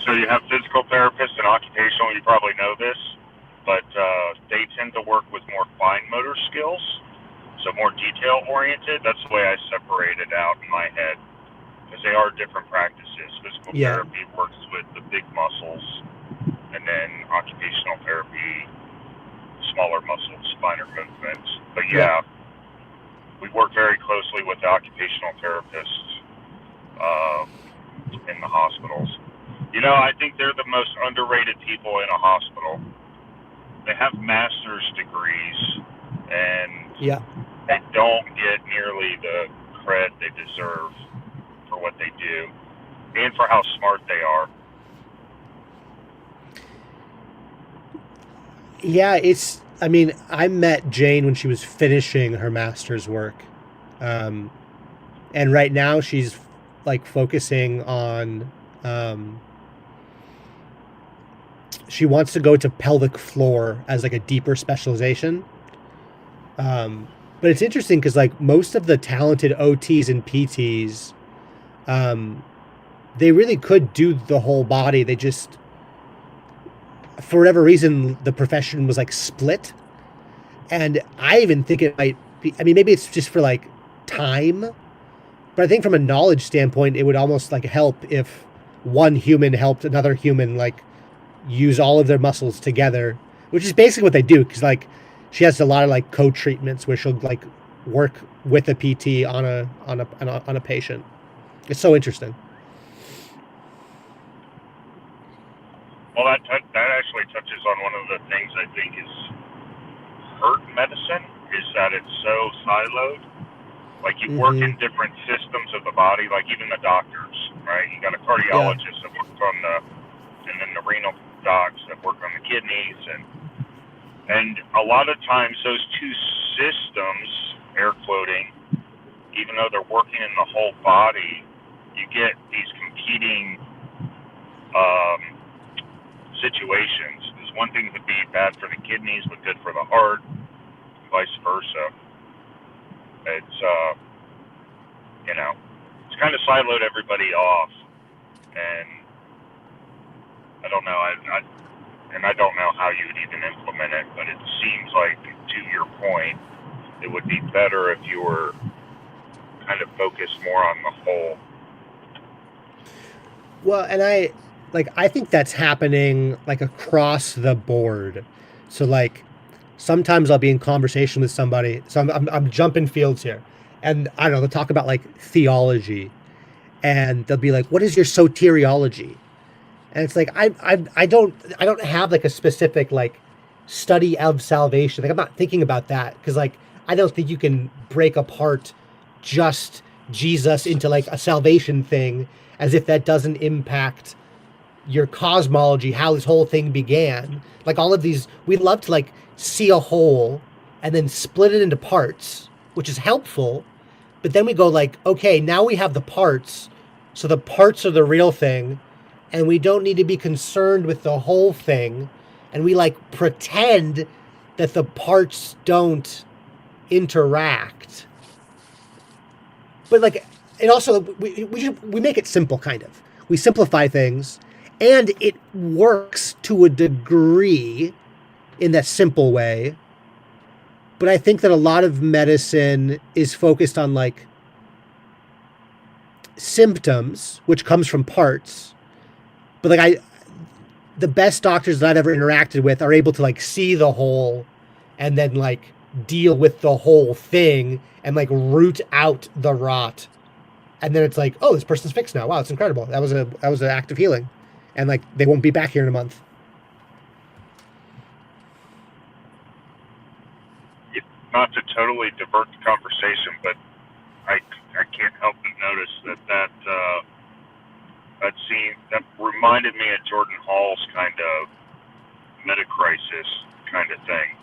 So you have physical therapists and occupational. You probably know this, but they tend to work with more fine motor skills, so more detail oriented. That's the way I separate it out in my head, because they are different practices. Physical therapy works with the big muscles, and then occupational therapy, smaller muscles, finer movements. But yeah, we work very closely with the occupational therapists in the hospitals. You know, I think they're the most underrated people in a hospital. They have master's degrees, and they don't get nearly the cred they deserve for what they do and for how smart they are. Yeah, I mean, I met Jane when she was finishing her master's work. And right now she's like focusing on, she wants to go to pelvic floor as like a deeper specialization. But it's interesting because like most of the talented OTs and PTs, they really could do the whole body. They just, for whatever reason, the profession was like split. And I even think it might be, I mean, maybe it's just for like time, but I think from a knowledge standpoint, it would almost like help if one human helped another human like use all of their muscles together, which is basically what they do. Cause like she has a lot of like co-treatments where she'll like work with a PT on a patient. It's so interesting. Well, that actually touches on one of the things I think is hurt medicine, is that it's so siloed. Like you work in different systems of the body, like even the doctors, right? You got a cardiologist that works on and then the renal docs that work on the kidneys, and And a lot of times those two systems, air quoting, even though they're working in the whole body, you get these competing situations. There's one thing to be bad for the kidneys but good for the heart, and vice versa. It's it's kind of siloed everybody off, and I don't know. I don't know how you would even implement it, but it seems like, to your point, it would be better if you were kind of focused more on the whole. Well, and I think that's happening like across the board. So like sometimes I'll be in conversation with somebody. So I'm jumping fields here, and I don't know, they'll talk about like theology, and they'll be like, "What is your soteriology?" And it's like I don't have like a specific like study of salvation. Like I'm not thinking about that because like I don't think you can break apart just Jesus into like a salvation thing as if that doesn't impact your cosmology, how this whole thing began. Like all of these, we love to like see a whole and then split it into parts, which is helpful. But then we go like, okay, now we have the parts. So the parts are the real thing. And we don't need to be concerned with the whole thing. And we like pretend that the parts don't interact. But like, it also, we make it simple kind of. We simplify things. And it works to a degree in that simple way. But I think that a lot of medicine is focused on like symptoms, which comes from parts. But like the best doctors that I've ever interacted with are able to like see the whole and then like deal with the whole thing and like root out the rot. And then it's like, oh, this person's fixed now. Wow, it's incredible. That was an act of healing. And like they won't be back here in a month. Not to totally divert the conversation, but I can't help but notice that reminded me of Jordan Hall's kind of meta-crisis kind of thing,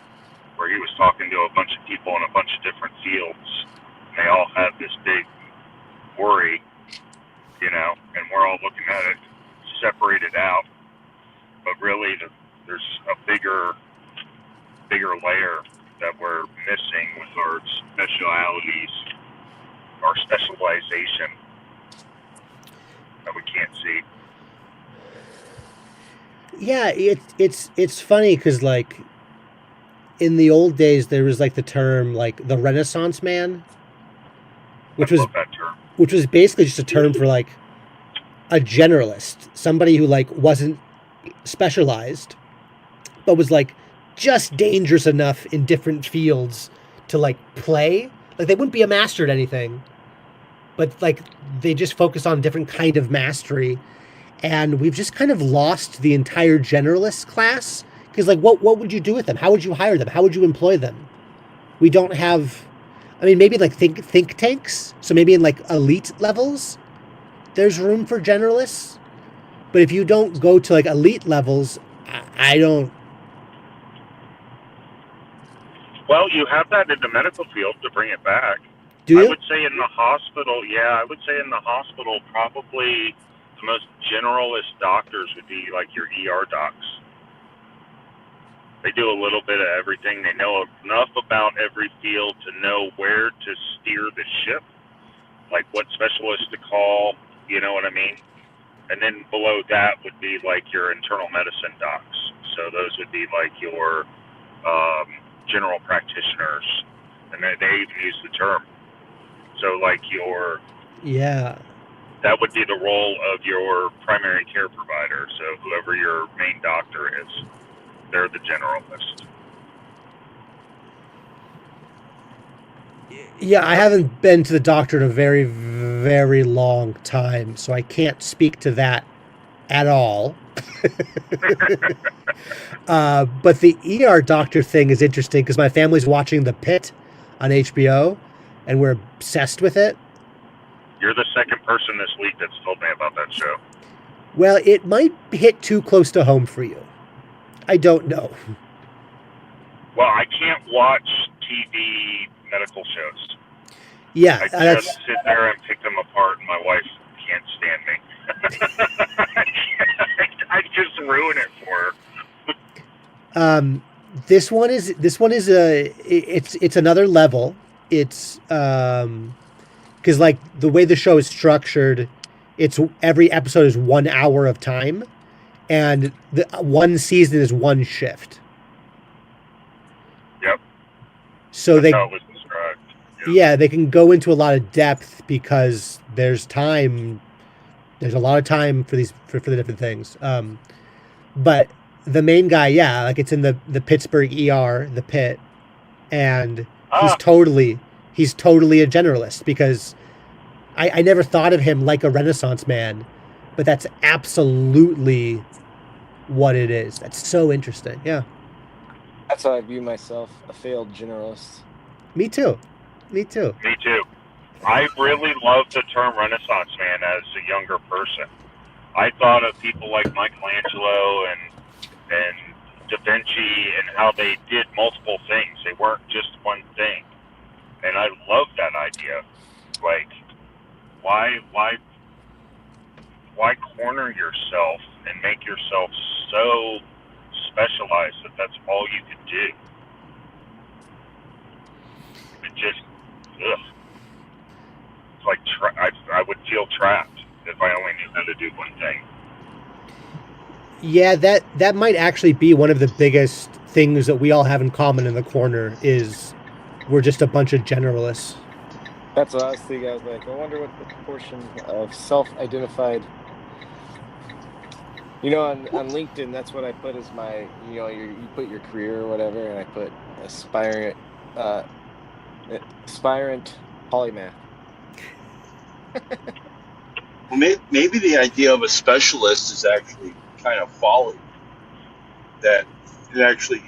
where he was talking to a bunch of people in a bunch of different fields, and they all had this big worry, and we're all looking at it separated out, but really there's a bigger layer that we're missing with our specialities, our specialization that we can't see. Yeah, it's funny because like in the old days there was like the term like the Renaissance man, which I was love that term. which was basically just a term for like a generalist, somebody who like wasn't specialized, but was like just dangerous enough in different fields to like play. Like they wouldn't be a master at anything, but like they just focus on different kind of mastery. And we've just kind of lost the entire generalist class because like what would you do with them? How would you hire them? How would you employ them? We don't have, I mean, maybe like think tanks. So maybe in like elite levels, there's room for generalists. But if you don't go to like elite levels, I don't. Well, you have that in the medical field to bring it back. Do you? I would say in the hospital, probably the most generalist doctors would be like your ER docs. They do a little bit of everything. They know enough about every field to know where to steer the ship, like what specialist to call, you know what I mean? And then below that would be like your internal medicine docs. So those would be like your general practitioners. And they even use the term. So like Yeah. that would be the role of your primary care provider. So whoever your main doctor is, they're the generalist. Yeah, I haven't been to the doctor in a very, very long time, so I can't speak to that at all. But the ER doctor thing is interesting because my family's watching The Pit on HBO, and we're obsessed with it. You're the second person this week that's told me about that show. Well, it might hit too close to home for you. I don't know. Well, I can't watch TV medical shows. Yeah, I that's just sit there and pick them apart, and my wife can't stand me. I just ruin it for her. this one is it's another level. It's because like the way the show is structured, it's every episode is 1 hour of time, and the one season is one shift. Yep. So That's how it was described. yeah, they can go into a lot of depth because there's time. There's a lot of time for for the different things. But the main guy, yeah, like it's in the Pittsburgh ER, the Pit, and he's totally a generalist because I never thought of him like a Renaissance man, but that's absolutely what it is. That's so interesting. Yeah. That's how I view myself, a failed generalist. Me too. Me too. I really love the term Renaissance man as a younger person. I thought of people like Michelangelo and Da Vinci and how they did multiple things. They weren't just one thing. And I love that idea. Like, why corner yourself and make yourself so specialized that that's all you can do? It just, ugh. It's like I would feel trapped if I only knew how to do one thing. Yeah, that might actually be one of the biggest things that we all have in common in the corner is we're just a bunch of generalists. That's what I was thinking. I was like, I wonder what the proportion of self-identified. You know, on LinkedIn, that's what I put as my, you know, you put your career or whatever, and I put aspirant polymath. Well, maybe the idea of a specialist is actually kind of folly. That it actually,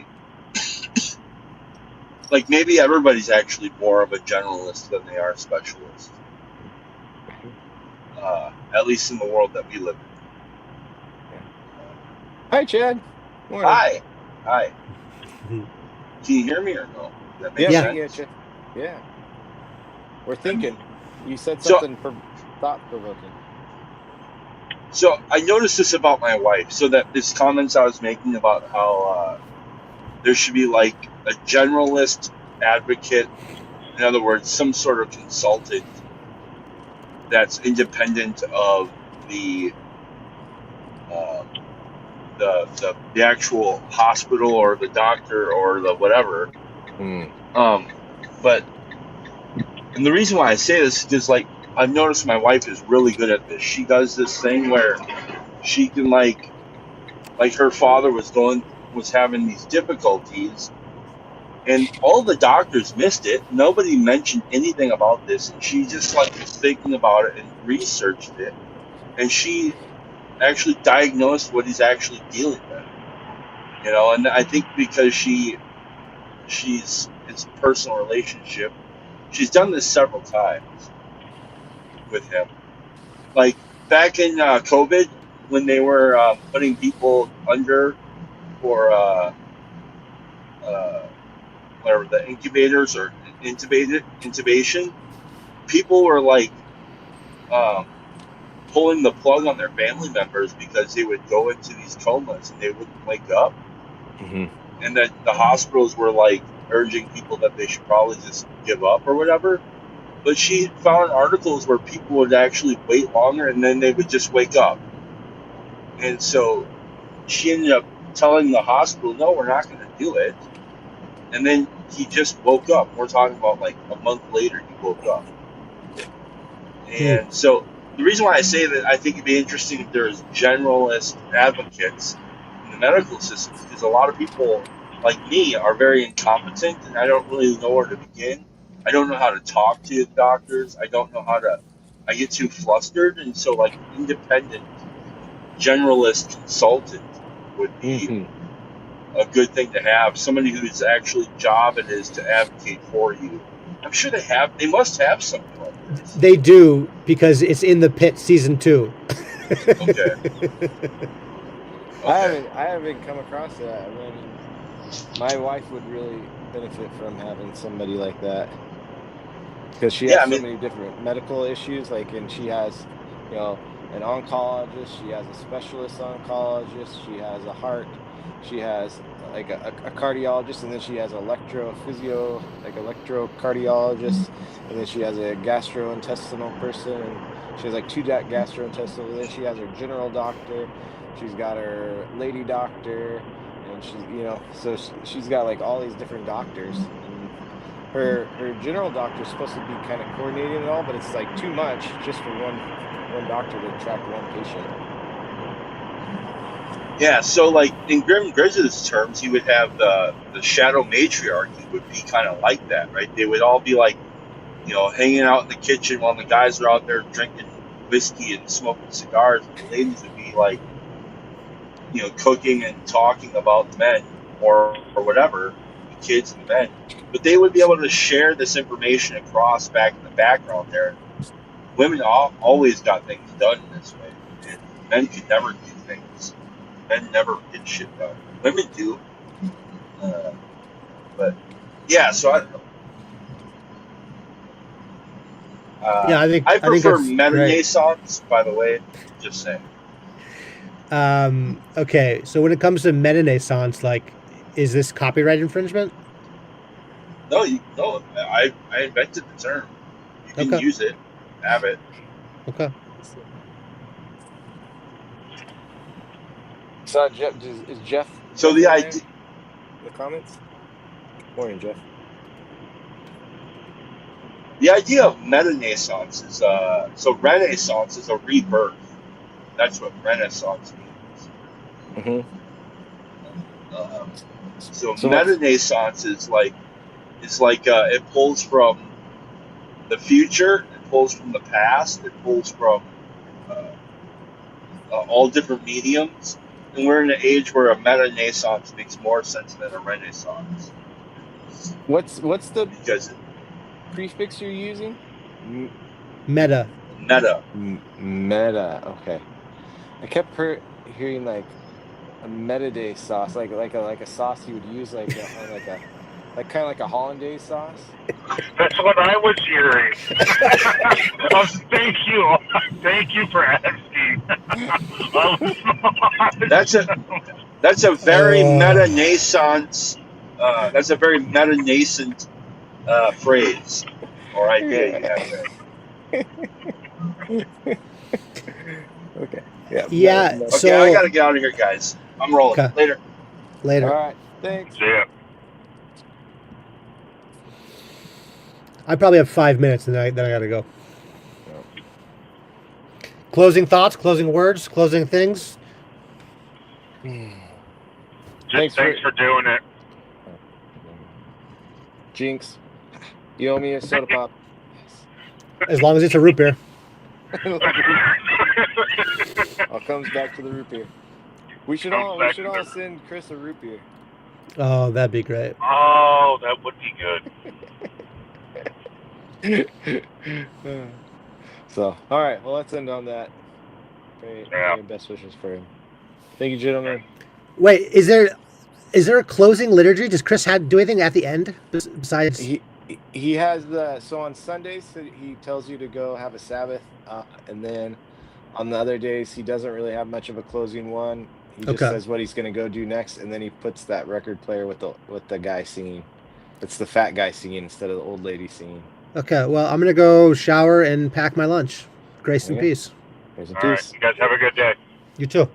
like maybe everybody's actually more of a generalist than they are a specialist. At least in the world that we live in. Hi, Chad. Morning. Hi. Can you hear me or no? That makes Yeah, sense? I get you. Yeah. We're thinking. You said something thought-provoking. So I noticed this about my wife. So that this comments I was making about how there should be like a generalist advocate, in other words, some sort of consultant that's independent of the actual hospital or the doctor or the whatever. But and the reason why I say this is because like I've noticed my wife is really good at this. She does this thing where she can like her father was having these difficulties, and all the doctors missed it. Nobody mentioned anything about this, and she just like was thinking about it and researched it, and she actually diagnosed what he's actually dealing with. You know, and I think because she's it's a personal relationship. She's done this several times with him. Like back in COVID, when they were putting people under for whatever the incubators or intubation, people were like pulling the plug on their family members because they would go into these comas and they wouldn't wake up. Mm-hmm. And that the hospitals were like urging people that they should probably just give up or whatever. But she found articles where people would actually wait longer and then they would just wake up. And so she ended up telling the hospital, no, we're not going to do it. And then he just woke up. We're talking about like a month later he woke up. And so the reason why I say that I think it'd be interesting if there's generalist advocates in the medical system, because a lot of people like me are very incompetent and I don't really know where to begin. I don't know how to talk to the doctors. I don't know how to, I get too flustered. And so like independent generalist consultant would be a good thing to have. Somebody whose actually job it is to advocate for you. I'm sure they must have something like this. They do, because it's in the Pit season 2. Okay. I haven't come across that. I mean, My wife would really benefit from having somebody like that because she Yeah, has I so mean, many different medical issues. Like, and she has, you know, an oncologist. She has a specialist oncologist. She has a heart. She has like a cardiologist, and then she has electrophysio, like electrocardiologist, and then she has a gastrointestinal person, and she has like two gastrointestinal. And then she has her general doctor. She's got her lady doctor, and she's, you know, so she's got like all these different doctors, and her general doctor is supposed to be kind of coordinating it all, but it's like too much just for one doctor to track one patient. yeah. So, like in Grim Grizzly's terms, you would have the shadow matriarchy would be kind of like that, right? They would all be like, you know, hanging out in the kitchen while the guys are out there drinking whiskey and smoking cigars, and the ladies would be like, you know, cooking and talking about men or whatever, the kids and the men. But they would be able to share this information across back in the background there. Women always got things done this way, and men could never do things. Men never get shit done. Women do, but yeah. So I don't know. Yeah, I think prefer that's meta great. naissance. By the way, just saying. Okay, so when it comes to meta-naissance, like, is this copyright infringement? No, I invented the term. You can Okay. use it, have it. Okay. So Jeff, is Jeff? So the Jeff in idea. there in the comments. Morning, Jeff. The idea of meta-naissance is so renaissance is a rebirth. That's what renaissance means. So So meta-naissance is like it pulls from the future, it pulls from the past, it pulls from all different mediums, and we're in an age where a meta-naissance makes more sense than a renaissance. what's the Because prefix you're using? Meta. meta. Meta. Okay. I kept hearing like a meta-day sauce, like a sauce you would use like kind of like a hollandaise sauce. That's what I was hearing. Oh, thank you for asking. That's a very meta-naissance. That's a very meta-nascent phrase or idea you have there. Okay. Yeah. Yeah. Meta. Okay, So I gotta get out of here, guys. I'm rolling. Okay. Later. later. All right. Thanks. See ya. I probably have 5 minutes, and then I gotta go. Closing thoughts, closing words, closing things. Thanks for doing it. Jinx, you owe me a soda pop. As long as it's a root beer. All comes back to the root beer. We should all send Chris a root beer. Oh, that'd be great. Oh, that would be good. So, all right. Well, let's end on that. Yeah. Best wishes for him. Thank you, gentlemen. Wait, is there a closing liturgy? Does Chris do anything at the end besides? He has so on Sundays he tells you to go have a Sabbath, and then on the other days he doesn't really have much of a closing one. He just says what he's going to go do next, and then he puts that record player with the guy singing. It's the fat guy singing instead of the old lady singing. Okay, well, I'm gonna go shower and pack my lunch. Grace and peace. Grace and All right, peace. you guys have a good day. You too.